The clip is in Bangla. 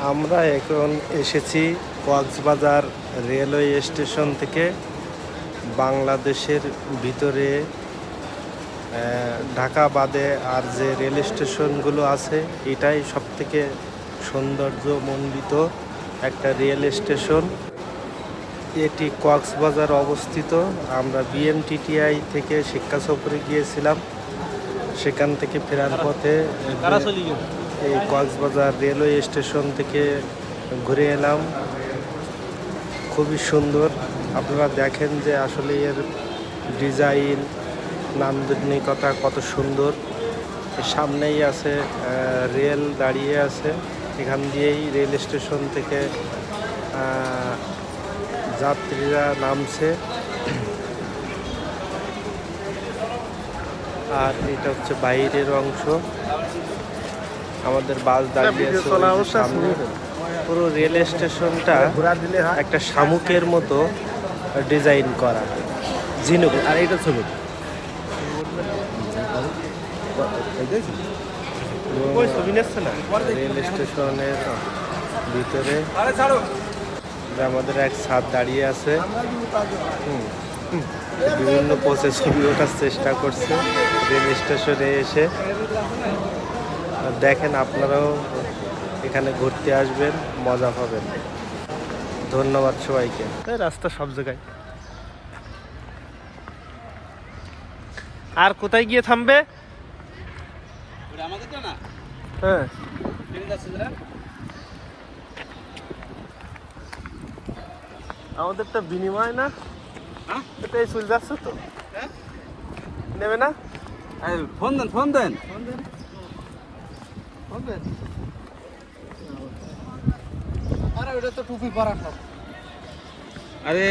আমরা এখন এসেছি কক্সবাজার রেলওয়ে স্টেশন থেকে। বাংলাদেশের ভিতরে ঢাকা বাদে আর যে রেল স্টেশনগুলো আছে এটাই সবথেকে সৌন্দর্যমণ্ডিত একটা রেল স্টেশন। এটি কক্সবাজার অবস্থিত। আমরা বিএমটিটিআই থেকে শিক্ষা সফরে গিয়েছিলাম, সেখান থেকে ফেরার পথে এই কক্সবাজার রেলওয়ে স্টেশন থেকে ঘুরে এলাম। খুবই সুন্দর। আপনারা দেখেন যে আসলে এর ডিজাইন, নান্দনিকতা কত সুন্দর। সামনেই আছে রেল দাঁড়িয়ে আছে, এখান দিয়েই রেল স্টেশন থেকে যাত্রীরা নামছে। আর এটা হচ্ছে বাইরের অংশ, আমাদের বাস দাঁড়িয়ে আছে সামনে। পুরো রেল স্টেশনটা একটা শামুকের মতো ডিজাইন করা, ঝিনুক। আর এইটা ছবি রেল স্টেশনের ভিতরে আমাদের এক ছাদ দাঁড়িয়ে আছে, বিভিন্ন পোজে ছবি ওঠার চেষ্টা করছে রেল স্টেশনে এসে। দেখেন, আপনারাও এখানে ঘুরতে আসবেন, মজা পাবেন। ধন্যবাদ সবাইকে। রাস্তা সব জায়গায়। আর কোথায় গিয়ে থামবে? হ্যাঁ, আমাদেরটা বিনিময় না, এটাই চলে যাচ্ছে তো। নেবে না? ফোন দেন ফোন দেন। আরে ওটা তো টুপি পরা সব। আরে